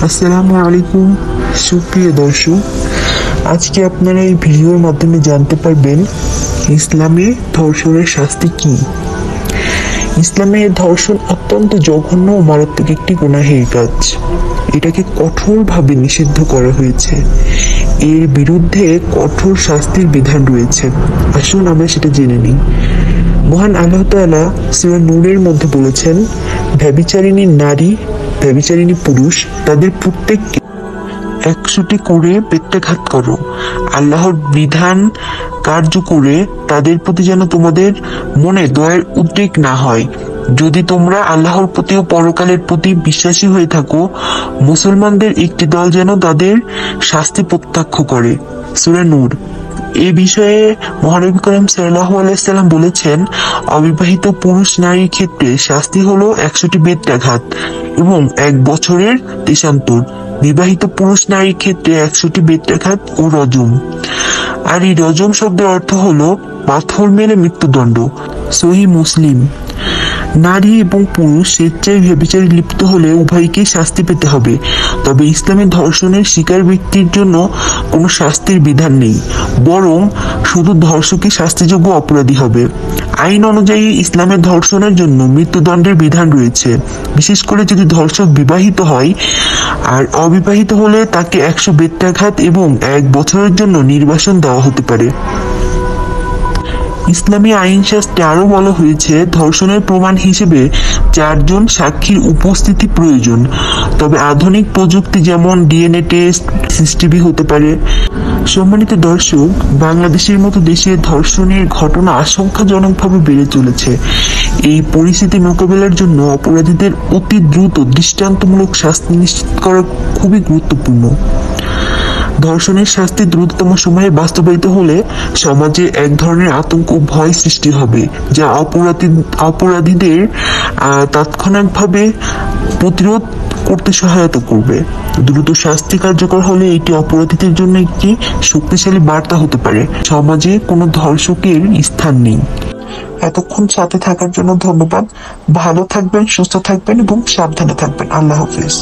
আসসালামু আলাইকুম সুপ্রিয় দর্শক, আজকে আপনারা এই ভিডিওর মাধ্যমে জানতে পারবেন ইসলামে ধর্ষণের শাস্তি কি। ইসলামে ধর্ষণ অত্যন্ত জঘন্য ও মারাত্মক একটি গুনাহের কাজ। এটাকে কঠোরভাবে নিষিদ্ধ করা হয়েছে। এর বিরুদ্ধে কঠোর শাস্তির বিধান রয়েছে। আসুন আমরা সেটা জেনে নিই। মহান আল্লাহ তাআলা সূরা নূরের মধ্যে বলেছেন, ব্যভিচারিণী নারী, ব্যভিচারিণী পুরুষ, তাদের প্রত্যেককে 100টি করে বেত্রাঘাত করো। আল্লাহর বিধান কার্য করে তাদের প্রতি যেন তোমাদের মনে দয়ার উদ্রেক না হয়। যদি তোমরা আল্লাহর প্রতি ও পরকালের প্রতি বিশ্বাসী হয়ে থাকো, মুসলমানদের একটি দল যেন তাদের শাস্তি প্রত্যাখ্য করে। সূরা নূর। এই বিষয়ে মহানবী করিম সাল্লাল্লাহু আলাইহি সাল্লাম বলেছেন, অবিবাহিত পুরুষ নারীর ক্ষেত্রে শাস্তি হলো 100টি বেত্রাঘাত এবং 1 বছরের দেশান্তর। বিবাহিত পুরুষ নারীর ক্ষেত্রে 100টি বেত্রাঘাত ও রজম। আর এই রজম শব্দের অর্থ হলো পাথর মেরে মৃত্যুদণ্ড। সহিহ মুসলিম। নারী এবং পুরুষ স্বেচ্ছায় ব্যভিচারে লিপ্ত হলে উভয়কেই শাস্তি পেতে হবে। তবে ইসলামে ধর্ষণের শিকার ব্যক্তির জন্য কোনো শাস্তির বিধান নেই, বরং শুধু ধর্ষকই শাস্তিযোগ্য অপরাধী হবে। আইন অনুযায়ী ইসলামে ধর্ষণের জন্য মৃত্যুদণ্ডের বিধান রয়েছে, বিশেষ করে যদি ধর্ষক বিবাহিত হয়। আর অবিবাহিত হলে তাকে 100 বেত্রাঘাত এবং 1 বছরের জন্য নির্বাসন দেওয়া হতে পারে। ইসলামী আইন শাস্ত্রে আরো বলা হয়েছে, ধর্ষণের প্রমাণ হিসেবে 4 জন সাক্ষীর উপস্থিতি প্রয়োজন। তবে আধুনিক প্রযুক্তি যেমন ডিএনএ টেস্ট, সিসিটিভি হতে পারে। সম্মানিত দর্শক, বাংলাদেশের মতো দেশে ধর্ষণের ঘটনা আশঙ্কাজনকভাবে বেড়ে চলেছে। এই পরিস্থিতি মোকাবেলার জন্য অপরাধীদের অতি দ্রুত দৃষ্টান্তমূলক শাস্তি নিশ্চিত করা খুবই গুরুত্বপূর্ণ। ধর্ষণের শাস্তি দ্রুততম সময়ে বাস্তবায়িত হলে সমাজে এক ধরনের আতঙ্ক ও ভয় সৃষ্টি হবে, যা অপরাধীদের তাৎক্ষণিকভাবে প্রতিরোধ করতে সহায়তা করবে। দ্রুত শাস্তি কার্যকর হলে এটি অপরাধীদের জন্য একটি শক্তিশালী বার্তা হতে পারে, সমাজে কোনো ধর্ষকের স্থান নেই। এতক্ষণ সাথে থাকার জন্য ধন্যবাদ। ভালো থাকবেন, সুস্থ থাকবেন এবং সাবধানে থাকবেন। আল্লাহ হাফেজ।